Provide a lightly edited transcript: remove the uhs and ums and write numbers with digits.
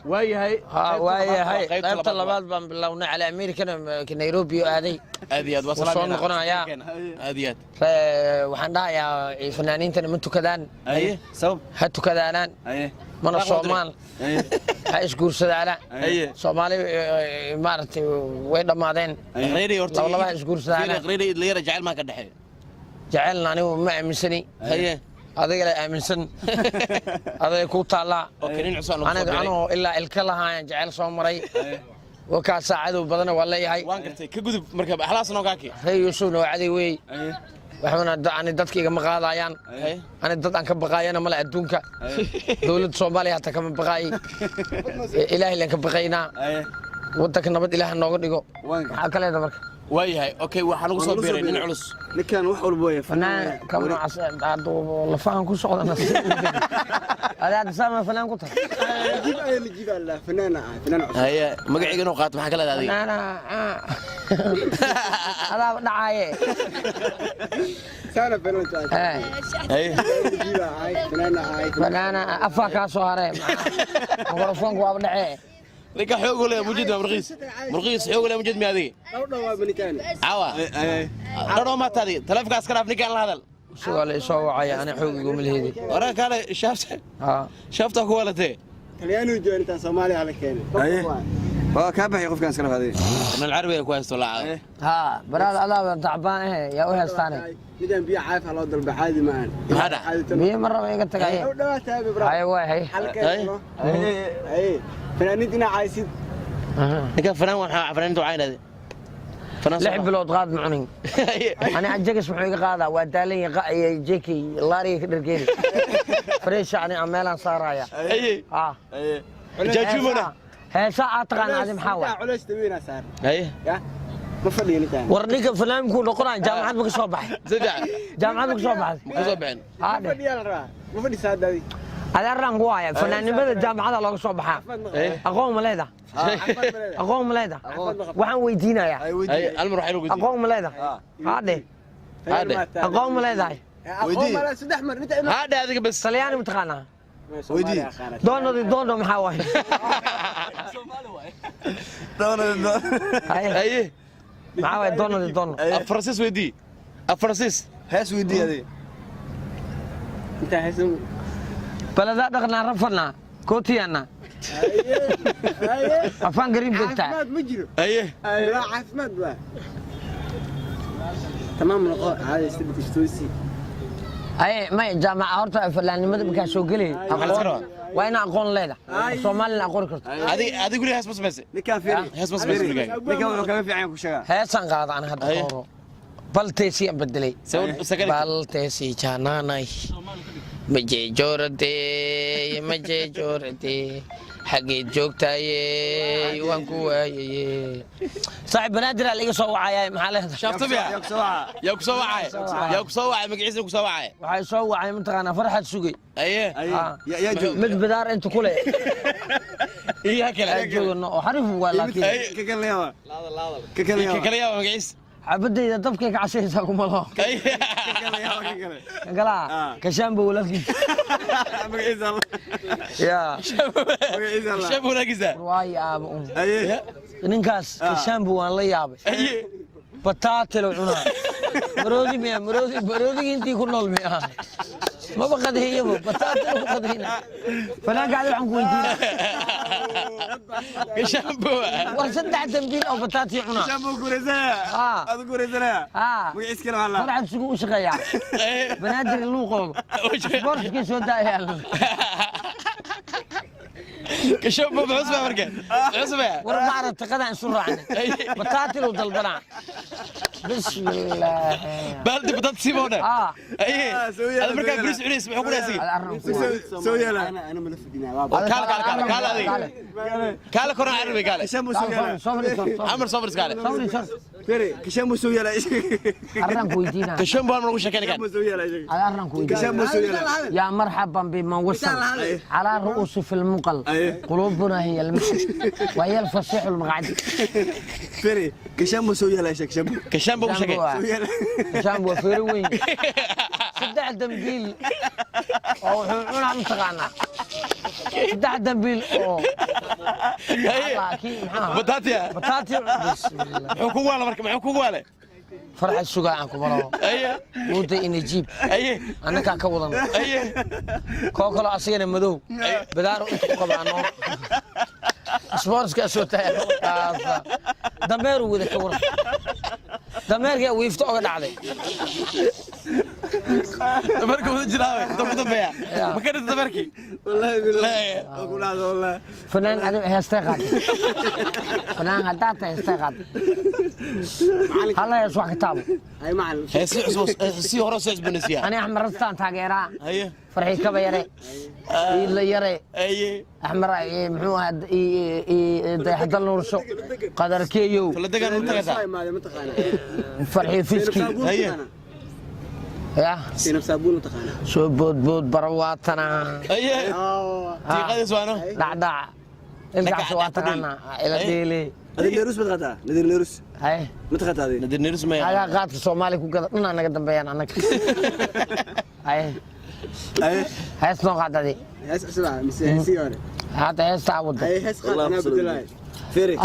waayahay qaybta labaad baan bilownay cali amerikana nairobi aaday aadiyaad soo noqonayaa aadiyaad waxaan dhahayaa fanaaniintana ma tukadaan sabab ha tukadaanaan mana soomaan ha isguursadaana soomaali maaragtay way dhammaadeen laba ha isguursadaana jacayl maa ka dhexeeyo jacaylna anigu ma aaminsani adiga la aaminsan aday ku taallaa anoo ilaa ilka lahaan jacayl soo maray wakaa saacadow badana waa leeyahay waan gartay ka gudub marka axlaas noogaaki rey yuusufna waa caday wey waxaana ani dadka igama qaadayaan ani dad aan ka baqaayana male adduunka dowladda soomaaliya hataa kama baqaayay ilaahay laan ka baqaynaa waddanka nabad ilaaha nooga dhigo maxaa ka leeda marka waayahay okay waxaa lagu soo biiray nin culus ninkan wax walba way fanaan kama lafahan ku socdana adaa sama fanaan ku tahay jib alla fanaan haya magaciga inuu qaato maxaa ka leedahay adaa dhacaaye sana fanaan fanaan afaa kaa soo haree mikrofoonku waaba dhacee لك حقوق ولا موجود مرقيس مرقيس حقوق ولا موجود ميادي دو بنيكان عوا دو ما تادي تلفك عسكر افنيكان هذا سؤال يسوى عيا انا حقوق من الهدي وراك هذا شفته هو ولا تي كليانو جو انت صومالي على كيني waa ka baxay qofkan iska rafaday من العربيه كويس طلع ها براد الله تعبان يا وهستاني midaan biyo caaf loo dalba caadi ma aan hada biyo mar raba iga tagay ay way ay fanaaniintina caysid ninka fanaan waxa fanaaniintu caynade fanaan lix bilood qaad mucunin ana ajagas wuxuu iga qaadaa waa daalan yaqay jeeki laari ka dhargeeli fresh ani ameelan saaraya jajumana heesa atqaan adim xawa culays daweena saar ya ma fadhiyo intaan warniga fanaanku noqonaa jaamacad ma ka soo baxay saddex jaamacad ma ka soo baxay ka soo baxeen fadhiyo la rabaa ma fadhisaa daadi adeeran ku haya fanaanimada jaamacada looga soo baxaa aqoon ma leedahay aqoon ma leedahay waxaan weydiinayaa almar waxay ugu aqoon ma leedahay haade aqoon ma leedahay aqoon ma saddex mar inta haade adiga bas talyaani mutaqaanaa weydii doono maxaa waay aye maxaa waay doono afransis weydii afransis hees weydii adiga inta heesu balada dhaqnaa rafana kootiyana afaan gariib joogtaa ma jiro aye caafimaad waa tamaam noqo caadi sidii kastoosi ay ma jaamaca horta fanaanimada markaa soo galay waa ina aqoon leedahay Soomaaliland aqoon karto adi guri hees basbas ninka fiiri hees basbas ninka wuxuu kaga fiican ku sheegaa heesan qaada ana hadda horo balteesi aan bedelay balteesi jaananay maje joorade xageed joogtaaye waan ku waayaye saaxiib banaadir aliga soo wacayay maxaa leedahay shaftabiya yaa ku soo wacay magaciisa ku soo wacay waxay soo wacay mataqaana farxad sugay aye yaa joog mid bidaar inta kule iyo kale joogno oo xarif waa laakiin ka kale yaa magaciisa xabadayda dabkay ka cashaysaa kuma loo kala kashaanba walaalkiis ya shabu walaagisa waay aaba ninkaas kashaanba waan la yaabay bataatelo cunaa maroodi intii ku nool miya ما بقدر يبغى بتاعته ما بقدرين فأنا قاعد عم كويتين كشامبو ورصدع تنبيل أو بتاعتي عنا كشامبو كوريزا هذا كوريزا مقيس كلام هلا فرع سوق شقيا بنادر اللوقو سبورت كيس ودايا كشامبو بعصبة مركز عصبة ورا بعرف تقدر نسرع عنه بتاعتي لو ضلبنا بسم الله بلدي بطاطا سيمونة اي هذا مركز بريس عريس بحكوا ناسي سوي لا انا ملف دينا قال كورونا عربي قال كشامبو سوي عمر صبر قال فيري كشامبو سوي لا أرنك ويدينا كشامبو أنا مش كان كشامبو سوي لا أرنك ويدينا كشامبو سوي لا يا مرحبا بمن وصل على رؤوس في المقل قلوبنا هي المسك وهي الفصيح المقعد فيري كشامبو سوي لا كشامبو كشامبو مش كشامبو فيروين saddex dambiil oo wuxuu cunaa mataqaanaa saddex dambiil oo laakiin bataatiya bismillah muxuu kugu waala marka muxuu kugu waala farxad sugaa aan ku baro muuday inay jiib annaka ka wadan koo kale asagana madow badaaro inta ku qabaano sportska soo tahay dameer wada ka waran dameerka wiifto oga dhacday dameerka wada jiraawe dambeeya ma ka dhigta dameerkii wallahi billahi ku dhacdo wallahi fanaan adoo heestay qaad fanaan hadaa heestay qaad هلا يسوع كتابه هاي معلم سي هورو سيس بنسيا انا احمر رستان تاغيرا ايه فرحي كبيره الا يري ايه احمر محو هاد حد النورسو قدر كيو فلا دغان متقدا فرحي فيسكي ايه يا سينف صابون متقانا سو بود برواتنا ايه تي قادس وانو دع انت واتقانا الى ديلي هذا نيروس بتغطى نذير نيروس هاي متغطى هذه نذير نيروس ما هذا قاد الصومالي كوكا انا دنبيان انا هاي هاي سنو قاد دي هاي اسمع مسيسي هذا هاي تعود هاي هاي انا بدلاي فيري